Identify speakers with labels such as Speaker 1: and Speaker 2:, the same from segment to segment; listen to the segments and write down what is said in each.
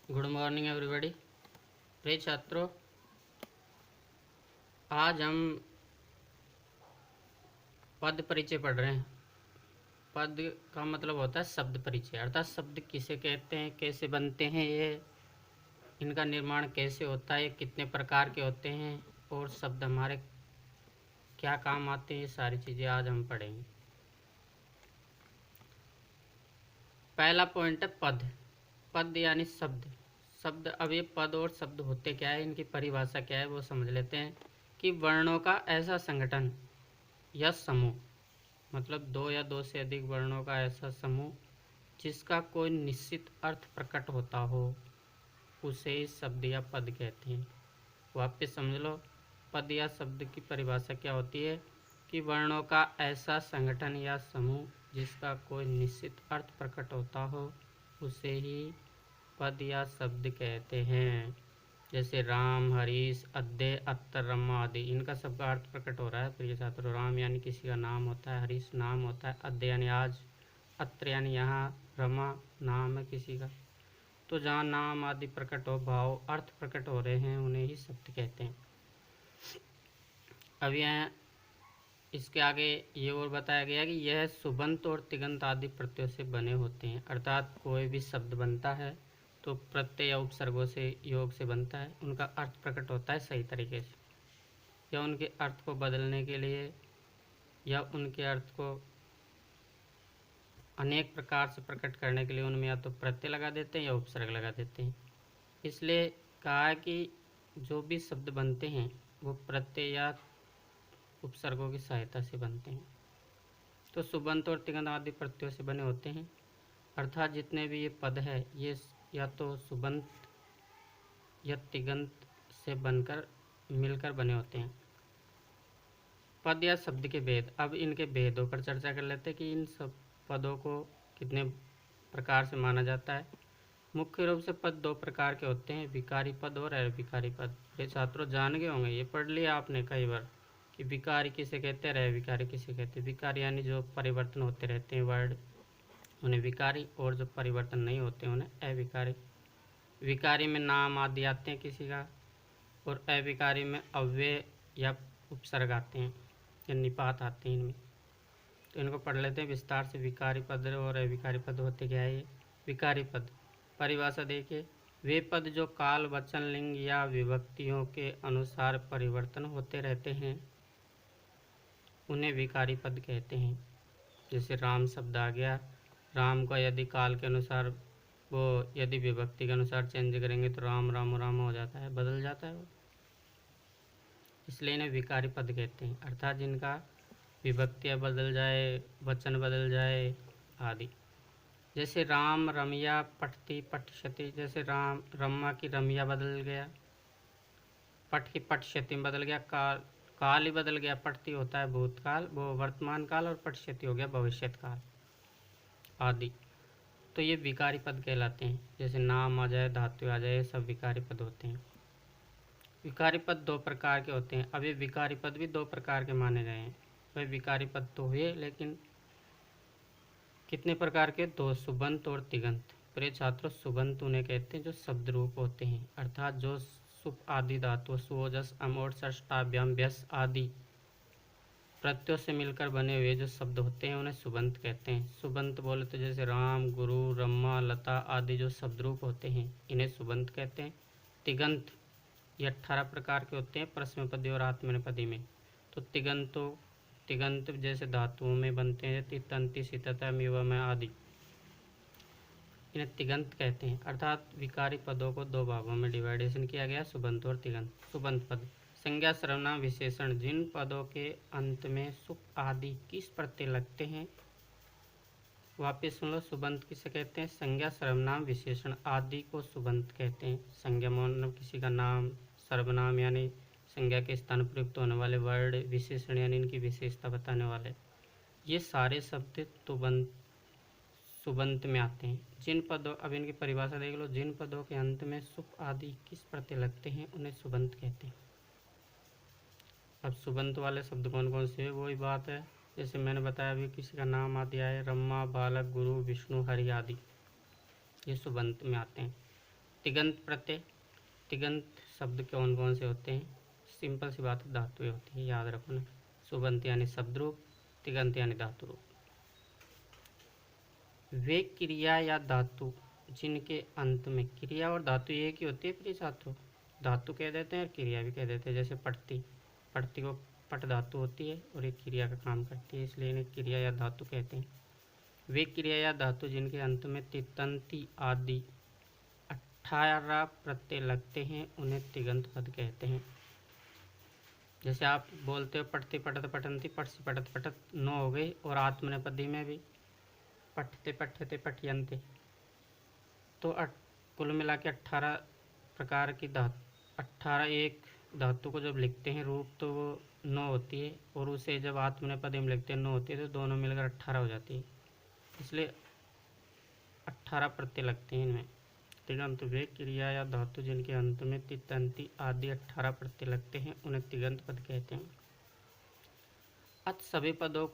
Speaker 1: Good morning everybody. प्रिय छात्रों, आज हम पद परिचय पढ़ रहे हैं। पद का मतलब होता है शब्द परिचय, अर्थात शब्द किसे कहते हैं, कैसे बनते हैं, ये इनका निर्माण कैसे होता है, कितने प्रकार के होते हैं और शब्द हमारे क्या काम आते हैं, ये सारी चीज़ें आज हम पढ़ेंगे। पहला पॉइंट है पद। पद यानी शब्द। शब्द, अब ये पद और शब्द होते क्या है, इनकी परिभाषा क्या है वो समझ लेते हैं। कि वर्णों का ऐसा संगठन या समूह, मतलब दो या दो से अधिक वर्णों का ऐसा समूह जिसका कोई निश्चित अर्थ प्रकट होता हो, उसे ही शब्द या पद कहते हैं। वापस समझ लो, पद या शब्द की परिभाषा क्या होती है कि वर्णों का ऐसा संगठन या समूह जिसका कोई निश्चित अर्थ प्रकट होता हो, उसे ही पद या शब्द कहते हैं। जैसे राम, हरीश, अद्य, अत्तर, रमा आदि, इनका सबका अर्थ प्रकट हो रहा है प्रिय छात्रों। राम यानी किसी का नाम होता है, हरीश नाम होता है, अद्य यानी आज, अत्र यानी यहाँ, रमा नाम है किसी का। तो जहाँ नाम आदि प्रकट हो, भाव अर्थ प्रकट हो रहे हैं, उन्हें ही शब्द कहते हैं। अब यहाँ इसके आगे ये और बताया गया कि यह सुबंत और तिगंत आदि प्रत्ययों से बने होते हैं। अर्थात कोई भी शब्द बनता है तो प्रत्यय या उपसर्गों से, योग से बनता है। उनका अर्थ प्रकट होता है सही तरीके से, या उनके अर्थ को बदलने के लिए या उनके अर्थ को अनेक प्रकार से प्रकट करने के लिए उनमें या तो प्रत्यय लगा देते हैं या उपसर्ग लगा देते हैं। इसलिए कहा है कि जो भी शब्द बनते हैं वो प्रत्यय या उपसर्गों की सहायता से बनते हैं। तो सुबंत और तिगंत आदि प्रत्ययों से बने होते हैं। अर्थात जितने भी ये पद है, ये या तो सुबंत या तिगंत से बनकर मिलकर बने होते हैं। पद या शब्द के भेद। अब इनके भेदों पर चर्चा कर लेते हैं कि इन सब पदों को कितने प्रकार से माना जाता है। मुख्य रूप से पद दो प्रकार के होते हैं, विकारी पद और अविकारी पद। ये छात्रों जान गए होंगे, ये पढ़ लिया आपने कई बार कि विकारी किसे कहते हैं, अविकारी किसे कहते हैं। विकारी यानी जो परिवर्तन होते रहते हैं वर्ड, उन्हें विकारी, और जो परिवर्तन नहीं होते उन्हें अविकारी। विकारी में नाम आदि आते हैं किसी का, और अविकारी में अव्यय या उपसर्ग आते हैं या निपात आते हैं इनमें। तो इनको पढ़ लेते हैं विस्तार से। विकारी पद और अविकारी पद होते क्या है। ये विकारी पद परिभाषा देखिए, वे पद जो काल, वचन, लिंग या विभक्तियों के अनुसार परिवर्तन होते रहते हैं, उन्हें विकारी पद कहते हैं। जैसे राम शब्द आ गया, राम का यदि काल के अनुसार, वो यदि विभक्ति के अनुसार चेंज करेंगे तो राम राम राम हो जाता है, बदल जाता है वो, इसलिए इन्हें विकारी पद कहते हैं। अर्थात जिनका विभक्तियाँ बदल जाए, वचन बदल जाए आदि। जैसे राम रमिया पठती पठ्यति, जैसे राम रमा की रमिया बदल गया, पठ की पठ्यति बदल गया, काल काल ही बदल गया। पठती होता है भूतकाल, वो वर्तमान काल, और पठ्यति हो गया भविष्यत काल आदि। तो ये विकारी पद कहलाते हैं। जैसे नाम आ जाए, धातु आ जाए, सब विकारी पद होते हैं। विकारी पद दो प्रकार के होते हैं। अब ये विकारी पद भी दो प्रकार के माने गए हैं। वह विकारी पद तो हुए, लेकिन कितने प्रकार के, दो, सुबंत और तिगंत। प्रिय छात्रों, सुबंत उन्हें कहते हैं जो शब्द रूप होते हैं, अर्थात जो सुप आदि धातु, सुओजस, अम और षष्ठाभ्याम व्यस आदि प्रत्ययों से मिलकर बने हुए जो शब्द होते हैं उन्हें सुबंत कहते हैं। सुबंत बोले तो जैसे राम, गुरु, रमा, लता आदि जो शब्द रूप होते हैं, इन्हें सुबंत कहते हैं। तिगंत ये 18 प्रकार के होते हैं परस्मैपदी और आत्मनेपदी में। तो तिगंत जैसे धातुओं में बनते हैं, तितंति, सितता, मिवम आदि, इन्हें तिगंत कहते हैं। अर्थात विकारी पदों को दो भागों में डिवाइडेशन किया गया, सुबंत और तिगंत। सुबंत पद संज्ञा, सर्वनाम, विशेषण, जिन पदों के अंत में सुप आदि किस प्रत्यय लगते हैं। वापिस सुन लो, सुबंत किसे कहते हैं, संज्ञा, सर्वनाम, विशेषण आदि को सुबंत कहते हैं। संज्ञा मतलब किसी का नाम, सर्वनाम यानी संज्ञा के स्थान प्रयुक्त होने वाले वर्ड, विशेषण यानी इनकी विशेषता बताने वाले, ये सारे शब्द तुबंत सुबंत में आते हैं। जिन पदों, अब इनकी परिभाषा देख लो, जिन पदों के अंत में सुप आदि किस प्रत्यय लगते हैं उन्हें सुबंत कहते हैं। अब सुबंत वाले शब्द कौन कौन से है, वही बात है जैसे मैंने बताया अभी, किसी का नाम आदि आए, रमा, बालक, गुरु, विष्णु, हरि आदि, ये सुबंत में आते हैं। तिगंत प्रत्यय। तिगंत शब्द कौन कौन से होते हैं? सिंपल सी बात है, धातुएं होती है, याद रखो ना। सुबंत यानी शब्द रूप, तिगंत यानी धातु रूप। वे क्रिया या धातु जिनके अंत में, क्रिया और धातु एक ही होती है प्रिय छात्रों, धातु कह देते हैं और क्रिया भी कह देते हैं। जैसे पठती, पठती को पट धातु होती है और एक क्रिया का काम करती है, इसलिए इन्हें क्रिया या धातु कहते हैं। वे क्रिया या धातु जिनके अंत में तितंती आदि 18 प्रत्यय लगते हैं उन्हें तिगंत पद कहते हैं। जैसे आप बोलते हो पठती पठत पठंती, पठसी पठत पठत 9 हो गई, और आत्मनेपदी में भी पठते पठते पठयंते, तो कुल मिला के 18 प्रकार की धातु, 18 एक धातु को जब लिखते हैं रूप तो वो 9 होती है, और उसे जब आत्मनेपदी में लिखते हैं 9 होती है, तो दोनों मिलकर 18 हो जाती है, इसलिए 18 प्रत्यय लगते हैं इनमें। तिगंत वे क्रिया या धातु जिनके अंत में तितंती आदि 18 प्रत्यय लगते हैं उन्हें तिगंत पद कहते हैं। अत सभी पदों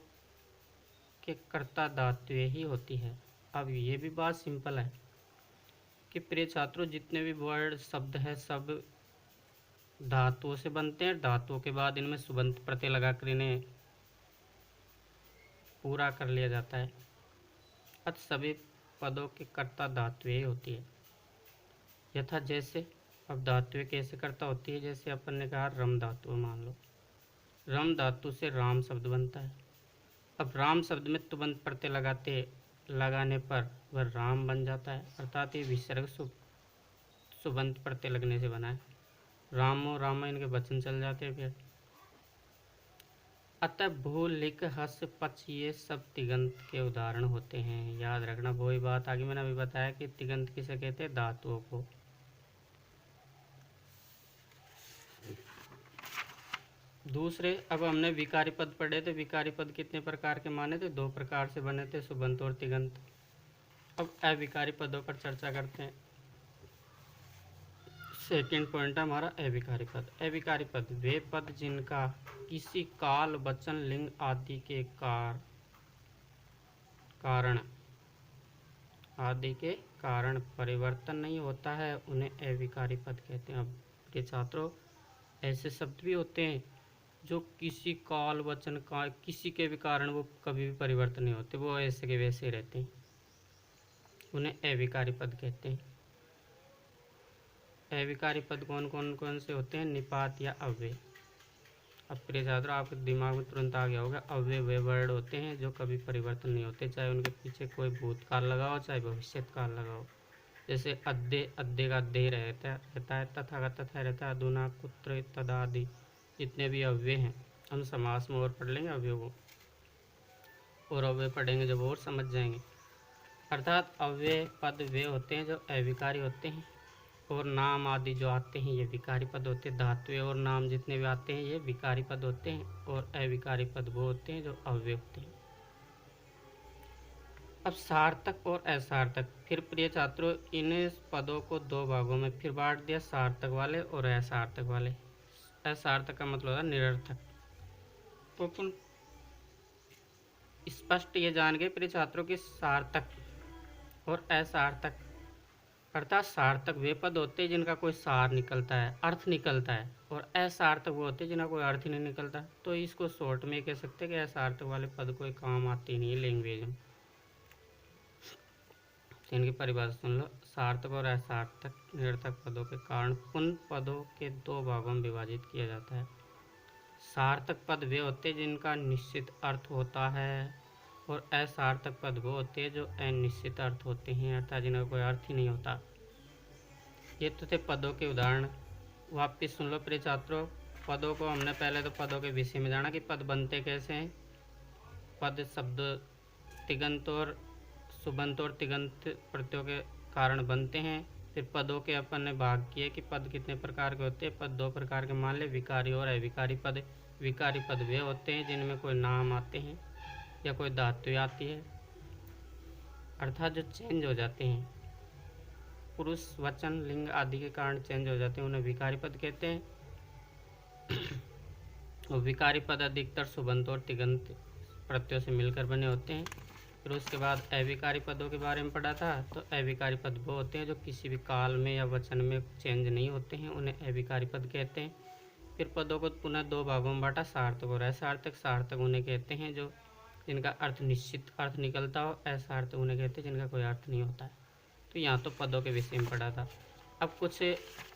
Speaker 1: के कर्ता धातुएं ही होती है। अब ये भी बात सिंपल है कि प्रिय छात्रों, जितने भी वर्ड शब्द है सब धातुओं से बनते हैं। धातुओं के बाद इनमें सुबंत प्रत्यय लगाकर इन्हें पूरा कर लिया जाता है। अत सभी पदों के कर्ता धातुएं ही होती है। यथा जैसे, अब धातुएं कैसे कर्ता होती है? जैसे अपन ने कहा रम धातु, मान लो रम धातु से राम शब्द बनता है। अब राम शब्द में तुबंत प्रत्यय लगाने पर वह राम बन जाता है, अर्थात ये विसर्ग सुबंत प्रत्यय लगने से बना है। रामो राम इनके वचन चल जाते हैं फिर। अतः भू लिख हस पक्ष ये सब तिगंत के उदाहरण होते हैं। याद रखना, वही बात आगे मैंने अभी बताया कि तिगंत किसे कहते हैं? धातुओं को। दूसरे, अब हमने विकारी पद पढ़े थे। विकारी पद कितने प्रकार के माने थे? 2 प्रकार से बने थे, सुबंत और तिगंत। अब अविकारी पदों पर चर्चा करते हैं। सेकंड पॉइंट है हमारा अविकारी पद। अविकारी पद वे पद जिनका किसी काल वचन लिंग आदि के कारण परिवर्तन नहीं होता है, उन्हें अविकारी पद कहते हैं। अब के छात्रों, ऐसे शब्द भी होते हैं जो किसी काल वचन का किसी के भी कारण वो कभी भी परिवर्तन नहीं होते, वो ऐसे के वैसे ही रहते हैं, उन्हें अविकारी पद कहते हैं। अविकारी पद कौन कौन से होते हैं? निपात या अव्यय। अब प्रिय छात्रों, आपके दिमाग में तुरंत आ गया होगा, अव्यय वे वर्ड होते हैं जो कभी परिवर्तन नहीं होते, चाहे उनके पीछे कोई भूतकाल लगा हो चाहे भविष्यत काल लगा हो। जैसे अद्य का अद्य रहता है, तथा का तथा रहता है, अधुना कुत्र तदा आदि जितने भी अव्यय हैं, हम समास में और पढ़ लेंगे अव्यय को, और अव्यय पढ़ेंगे जब और समझ जाएंगे। अर्थात अव्यय पद वे होते हैं जो अविकारी होते हैं, और नाम आदि जो आते हैं ये विकारी पद होते हैं। धातुएं और नाम जितने भी आते हैं ये विकारी पद होते हैं, और अविकारी पद वो होते हैं जो अव्यय होते हैं। अब सार्थक और असार्थक। फिर प्रिय छात्रों, इन पदों को 2 भागों में फिर बांट दिया, सार्थक वाले और असार्थक वाले। असार्थक का मतलब है निरर्थक। तो अपन स्पष्ट ये जान गए प्रिय छात्रों की सार्थक और असार्थक, अर्थात सार्थक वे पद होते हैं जिनका कोई सार निकलता है, अर्थ निकलता है, और असार्थक वो होते हैं जिनका कोई अर्थ ही नहीं निकलता। तो इसको शॉर्ट में कह सकते हैं कि असार्थक वाले पद कोई काम आते नहीं है लैंग्वेज में। इनकी परिभाषा सुन लो। सार्थक और असार्थक निरर्थक पदों के कारण उन पदों के 2 भागों में विभाजित किया जाता है। सार्थक पद वे होते हैं जिनका निश्चित अर्थ होता है, और असार्थक पद वो होते हैं जो अनिश्चित अर्थ होते हैं, अर्थात जिनका कोई अर्थ ही नहीं होता। ये तो थे पदों के उदाहरण। वापिस सुन लो प्रिय छात्रों, पदों को हमने पहले तो पदों के विषय में जाना कि पद बनते कैसे हैं। पद शब्द तिगंत और सुबंत और तिगंत प्रत्ययों के कारण बनते हैं। फिर पदों के अपन ने भाग किए कि पद कितने प्रकार के होते हैं। पद 2 प्रकार के मान ले, विकारी और अविकारी पद। विकारी पद वे होते हैं जिनमें कोई नाम आते हैं या कोई धातु आती है, अर्थात जो चेंज हो जाते हैं, पुरुष वचन लिंग आदि के कारण चेंज हो जाते हैं, उन्हें विकारी पद कहते हैं। और विकारी पद अधिकतर सुबंत और तिगंत प्रत्ययों से मिलकर बने होते हैं। फिर उसके बाद अविकारी पदों के बारे में पढ़ा था। तो अविकारी पद वो होते हैं जो किसी भी काल में या वचन में चेंज नहीं होते हैं, उन्हें अविकारी पद कहते हैं। फिर पदों को पुनः दो भागों में बांटा, सार्थक और असार्थक। सार्थक उन्हें कहते हैं जो जिनका अर्थ निश्चित अर्थ निकलता हो, असार्थक उन्हें कहते हैं जिनका कोई अर्थ नहीं होता है। तो यहाँ तो पदों के विषय में पढ़ा था। अब कुछ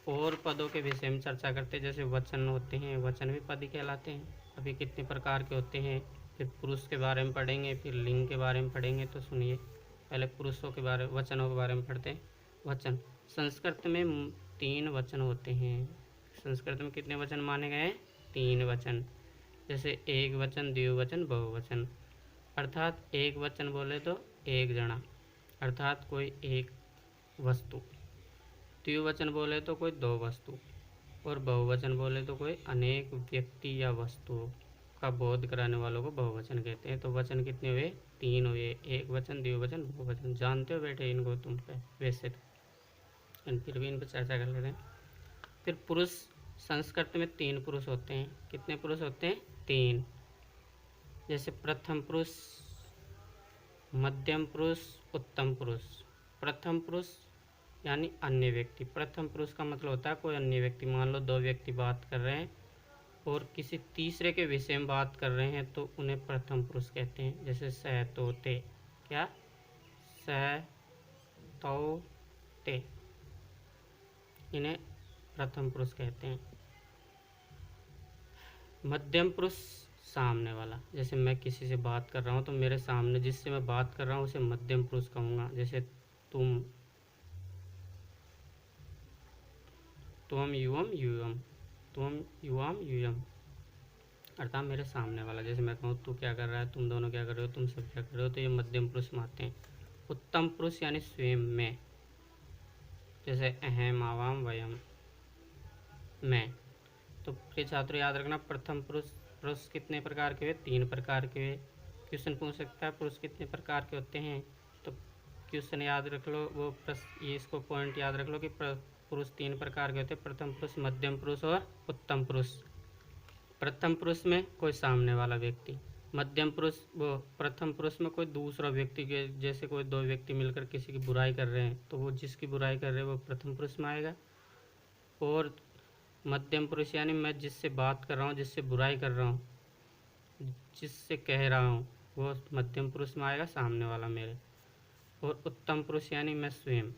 Speaker 1: और पदों के विषय में चर्चा करते हैं। जैसे वचन होते हैं, वचन भी पद ही कहलाते हैं। अभी कितने प्रकार के होते हैं, फिर पुरुष के बारे में पढ़ेंगे, फिर लिंग के बारे में पढ़ेंगे। तो सुनिए, पहले पुरुषों के बारे वचनों के बारे में पढ़ते हैं। वचन, संस्कृत में 3 वचन होते हैं। संस्कृत में कितने वचन माने गए हैं? 3 वचन। जैसे एक वचन, द्विवचन, बहुवचन। अर्थात एक वचन बोले तो एक जना, अर्थात कोई एक वस्तु। द्विवचन बोले तो कोई 2 वस्तु, और बहुवचन बोले तो कोई अनेक व्यक्ति या वस्तुओं का बोध कराने वालों को बहुवचन कहते हैं। तो वचन कितने हुए? 3 हुए, एक वचन, द्विवचन, बहुवचन। जानते हो बेटे इनको तुम पे वैसे तो, फिर भी इन पर चर्चा कर लेते हैं। फिर पुरुष, संस्कृत में 3 पुरुष होते हैं। कितने पुरुष होते हैं? 3। जैसे प्रथम पुरुष, मध्यम पुरुष, उत्तम पुरुष। प्रथम पुरुष यानी अन्य व्यक्ति। प्रथम पुरुष का मतलब होता है कोई अन्य व्यक्ति। मान लो 2 व्यक्ति बात कर रहे हैं और किसी तीसरे के विषय में बात कर रहे हैं तो उन्हें प्रथम पुरुष कहते हैं। जैसे स, तो, ते। क्या? स, तो, ते, इन्हें प्रथम पुरुष कहते हैं। मध्यम पुरुष, सामने वाला। जैसे मैं किसी से बात कर रहा हूँ तो मेरे सामने जिससे मैं बात कर रहा हूँ उसे मध्यम पुरुष कहूँगा। जैसे तुम, युवम, युवम, तुम, युवाम, युयम, अर्थात मेरे सामने वाला। जैसे मैं कहूँ तू क्या कर रहा है, तुम दोनों क्या कर रहे हो, तुम सब क्या कर रहे हो, तो ये मध्यम पुरुष में आते हैं। उत्तम पुरुष यानी स्वयं में। जैसे अहम, आवाम, वयम, मैं। तो प्रिय छात्रों याद रखना, प्रथम पुरुष, पुरुष कितने प्रकार के हुए? 3 प्रकार के हुए। क्वेश्चन पूछ सकता है पुरुष कितने प्रकार के होते हैं, तो क्वेश्चन याद रख लो, वो ये इसको पॉइंट याद रख लो कि पुरुष 3 प्रकार के होते हैं, प्रथम पुरुष, मध्यम पुरुष और उत्तम पुरुष। प्रथम पुरुष में कोई सामने वाला व्यक्ति, मध्यम पुरुष वो प्रथम पुरुष में कोई दूसरा व्यक्ति के, जैसे कोई 2 व्यक्ति मिलकर किसी की बुराई कर रहे हैं तो वो जिसकी बुराई कर रहे हैं वो प्रथम पुरुष में आएगा। और मध्यम पुरुष यानी मैं जिससे बात कर रहा हूँ, जिससे बुराई कर रहा हूँ, जिससे कह रहा हूँ, वो मध्यम पुरुष में आएगा, सामने वाला मेरे। और उत्तम पुरुष यानी मैं स्वयं।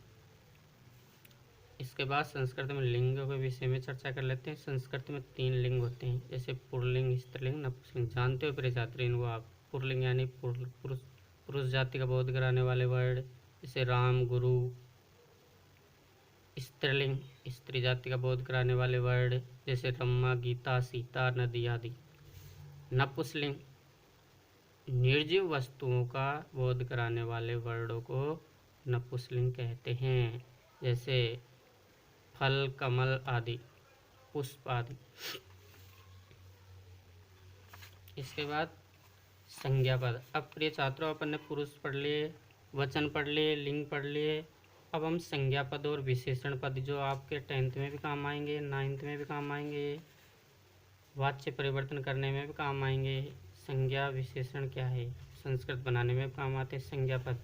Speaker 1: इसके बाद संस्कृत में लिंगों के विषय में चर्चा कर लेते हैं। संस्कृत में 3 लिंग होते हैं, जैसे पुल्लिंग, स्त्रीलिंग, नपुंसकलिंग। जानते हो प्रिय छात्र इनको आप? पुल्लिंग यानी पुरुष जाति का बोध कराने वाले वर्ड, जैसे राम, गुरु। स्त्रीलिंग, स्त्री जाति का बोध कराने वाले वर्ड, जैसे रम्मा, गीता, सीता, नदी आदि। नपुंसकलिंग, निर्जीव वस्तुओं का बोध कराने वाले वर्डों को नपुंसकलिंग कहते हैं, जैसे फल, कमल आदि, पुष्प आदि। इसके बाद संज्ञा पद। अब प्रिय छात्रों अपन ने पुरुष पढ़ लिए, वचन पढ़ लिए, लिंग पढ़ लिए। अब हम संज्ञा पद और विशेषण पद, जो आपके 10th में भी काम आएंगे, 9th में भी काम आएंगे, वाच्य परिवर्तन करने में भी काम आएंगे। संज्ञा विशेषण क्या है, संस्कृत बनाने में भी काम आते हैं। संज्ञा पद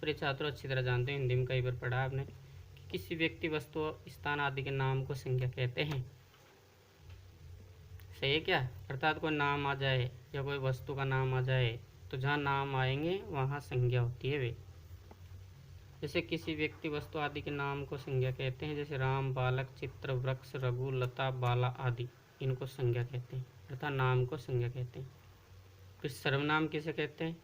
Speaker 1: प्रिय छात्रों अच्छी तरह जानते हैं, हिंदी में कई बार पढ़ा आपने कि किसी व्यक्ति, वस्तु, स्थान आदि के नाम को संज्ञा कहते हैं। सही है क्या? अर्थात कोई नाम आ जाए या कोई वस्तु का नाम आ जाए तो जहाँ नाम आएंगे वहाँ संज्ञा होती है वे। जैसे किसी व्यक्ति, वस्तु आदि के नाम को संज्ञा कहते हैं, जैसे राम, बालक, चित्र, वृक्ष, रघु, लता, बाला आदि, इनको संज्ञा कहते हैं, अर्थात नाम को संज्ञा कहते हैं। फिर सर्वनाम किसे कहते हैं?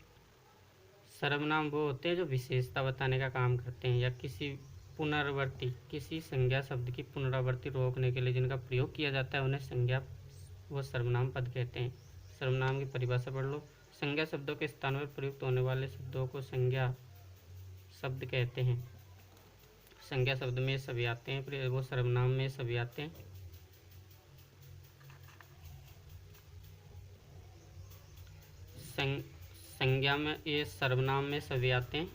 Speaker 1: सर्वनाम वो होते हैं जो विशेषता बताने का काम करते हैं, या किसी पुनरावर्ती, किसी संज्ञा शब्द की पुनरावर्ती रोकने के लिए जिनका प्रयोग किया जाता है उन्हें संज्ञा, वो सर्वनाम पद कहते हैं। सर्वनाम की परिभाषा पढ़ लो। संज्ञा शब्दों के स्थान पर प्रयुक्त होने वाले शब्दों को संज्ञा शब्द कहते हैं। संज्ञा शब्द में सभी आते हैं, फिर वो सर्वनाम में सभी आते हैं। संज्ञा में, ये सर्वनाम में सभी आते हैं।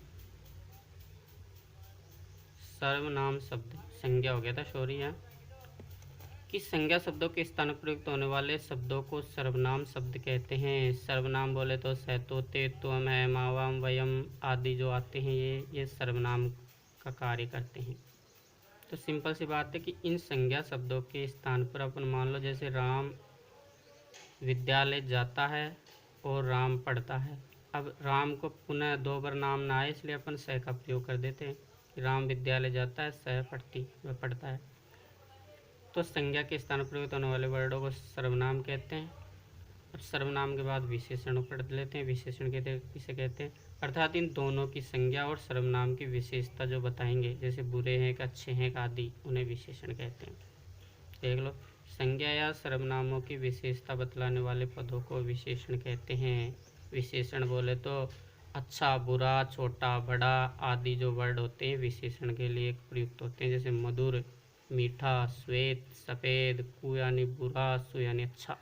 Speaker 1: सर्वनाम शब्द संज्ञा हो गया था, सॉरी है। कि संज्ञा शब्दों के स्थान पर प्रयुक्त होने वाले शब्दों को सर्वनाम शब्द कहते हैं। सर्वनाम बोले तो सहतो, ते, त्वम, एम, आवाम, वयम आदि जो आते हैं ये सर्वनाम का कार्य करते हैं। तो सिंपल सी बात है कि इन संज्ञा शब्दों के स्थान पर अपन मान लो जैसे राम विद्यालय जाता है और राम पढ़ता है। अब राम को पुनः दो बार नाम ना आए इसलिए अपन स का प्रयोग कर देते हैं कि राम विद्यालय जाता है, स पढ़ता है। तो संज्ञा के स्थान पर प्रयुक्त होने वाले वर्डों को सर्वनाम कहते हैं। और सर्वनाम के बाद विशेषण पढ़ लेते हैं। विशेषण किसे कहते हैं, अर्थात इन दोनों की संज्ञा और सर्वनाम की विशेषता जो बताएंगे, जैसे बुरे हैं, अच्छे हैं आदि, उन्हें विशेषण कहते हैं। देख लो, संज्ञा या सर्वनामों की विशेषता बतलाने वाले पदों को विशेषण कहते हैं। विशेषण बोले तो अच्छा, बुरा, छोटा, बड़ा आदि जो वर्ड होते हैं विशेषण के लिए प्रयुक्त होते हैं। जैसे मधुर, मीठा, श्वेत, सफ़ेद, कु यानी बुरा, सु यानी अच्छा।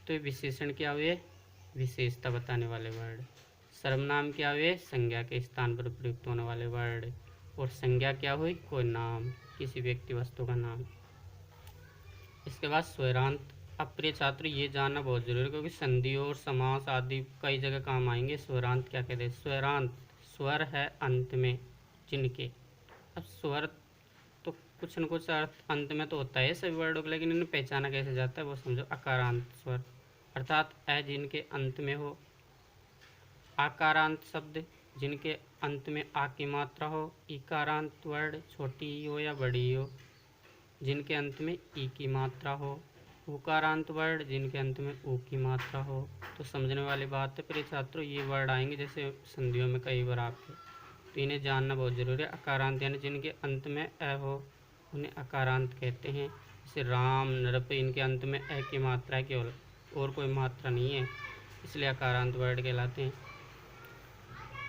Speaker 1: तो ये विशेषण क्या हुए, विशेषता बताने वाले वर्ड। सर्वनाम क्या हुए, संज्ञा के स्थान पर प्रयुक्त होने वाले वर्ड। और संज्ञा क्या हुई, कोई नाम, किसी व्यक्ति वस्तु का नाम। इसके बाद स्वरांत। अब प्रिय छात्र ये जानना बहुत जरूरी है क्योंकि संधि और समास आदि कई जगह काम आएंगे। स्वरांत क्या कहते हैं, स्वरांत स्वर है अंत में जिनके। अब स्वर तो कुछ न कुछ अर्थ अंत में तो होता है सभी वर्डों का, लेकिन इन्हें पहचाना कैसे जाता है वो समझो। अकारांत स्वर अर्थात ए जिनके अंत में हो। आकारांत शब्द जिनके अंत में आ की मात्रा हो। इकारांत वर्ड छोटी हो या बड़ी हो जिनके अंत में ई की मात्रा हो। उकारांत वर्ड जिनके अंत में ऊ की मात्रा हो। तो समझने वाली बात है प्रिय छात्रों, ये वर्ड आएंगे जैसे संधियों में कई बार आपके, तो इन्हें जानना बहुत जरूरी है। अकारांत यानी जिनके अंत में अ हो उन्हें अकारांत कहते हैं। जैसे राम, नृप, इनके अंत में अ की मात्रा है केवल, और कोई मात्रा नहीं है, इसलिए अकारांत वर्ड कहलाते हैं।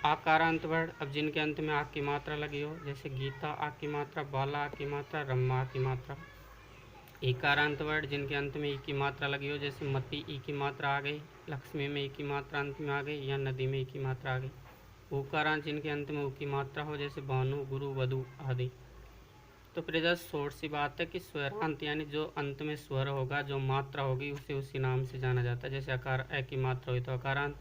Speaker 1: आकारांत वर्ड अब जिनके अंत में आ की मात्रा लगी हो, जैसे गीता आ की मात्रा, बाला आ की मात्रा, रम्मा आ की मात्रा। इकारांत वर्ड जिनके अंत में ई की मात्रा लगी हो, जैसे मती ई की मात्रा आ गई, लक्ष्मी में ई की मात्रा अंत में आ गई, या नदी में ई की मात्रा आ गई। उकारांत जिनके अंत में ऊ की मात्रा हो, जैसे भानु, गुरु, वधु आदि। तो फिर शॉर्ट सी बात है कि स्वरांत यानी जो अंत में स्वर होगा, जो मात्रा होगी, उसे उसी नाम से जाना जाता है। जैसे अकार ए की मात्रा हुई तो अकारांत,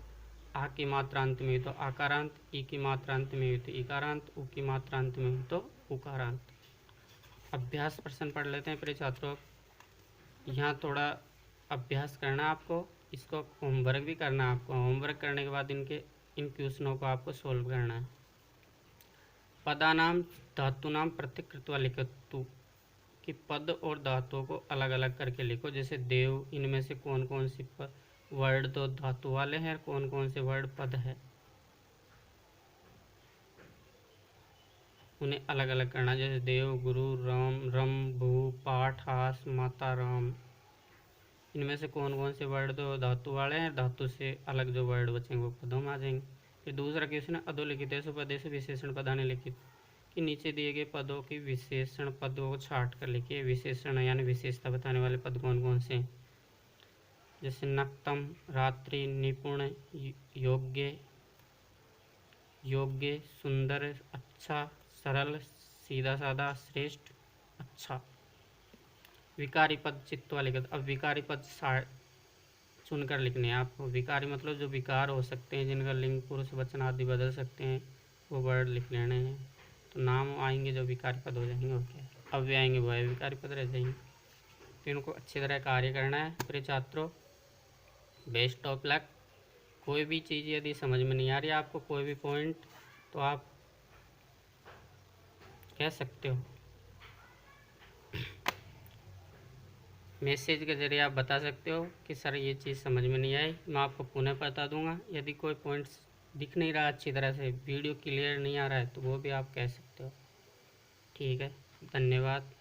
Speaker 1: आ की मात्रा अंत में हुई तो आकारांत, ई की मात्रा अंत में हुई तो इकारांत, ऊ की मात्रा अंत में हुई तो उकारांत। अभ्यास प्रश्न पढ़ लेते हैं प्रिय छात्रों। यहाँ थोड़ा अभ्यास करना आपको, इसको होमवर्क भी करना है आपको। होमवर्क करने के बाद इन क्वेश्चनों को आपको सोल्व करना है। पदानाम धातुनाम प्रत्येक कृत्वा लिखतु कि पद और धातुओं को अलग अलग करके लिखो। जैसे देव, इनमें से कौन कौन सी वर्ड तो धातु वाले हैं, कौन कौन से वर्ड पद है, उन्हें अलग अलग करना। जैसे देव, गुरु, राम, रम, भू, पाठ, हास, माता, राम, इनमें से कौन कौन से वर्ड तो धातु वाले हैं, धातु से अलग जो वर्ड बचेंगे वो पदों में आ जाएंगे। फिर दूसरा क्वेश्चन है अधोलिखितेषु पदेषु विशेषण पदानि लिखित कि नीचे दिए गए पदों की विशेषण पदों को छाट कर लिखिए। विशेषण यानी विशेषता बताने वाले पद कौन कौन से हैं, जैसे नक्तम, रात्रि, निपुण, योग्य, योग्य, सुंदर, अच्छा, सरल, सीधा साधा, श्रेष्ठ, अच्छा। विकारी पद चित्वा लिखित। अब विकारी पद चुनकर लिखने हैं आपको। विकारी मतलब जो विकार हो सकते हैं, जिनका लिंग, पुरुष, वचन आदि बदल सकते हैं, वो वर्ड लिख लेने हैं। तो नाम आएंगे जो विकारी पद हो जाएंगे, और क्या अब भी आएंगे वो विकारी पद रह जाएंगे। तो इनको अच्छी तरह कार्य करना है प्रिय छात्रों। Best of luck. कोई भी चीज़ यदि समझ में नहीं आ रही आपको, कोई भी पॉइंट, तो आप कह सकते हो, मैसेज के जरिए आप बता सकते हो कि सर ये चीज़ समझ में नहीं आई, मैं आपको पुनः बता दूंगा। यदि कोई पॉइंट्स दिख नहीं रहा अच्छी तरह से, वीडियो क्लियर नहीं आ रहा है, तो वो भी आप कह सकते हो। ठीक है, धन्यवाद।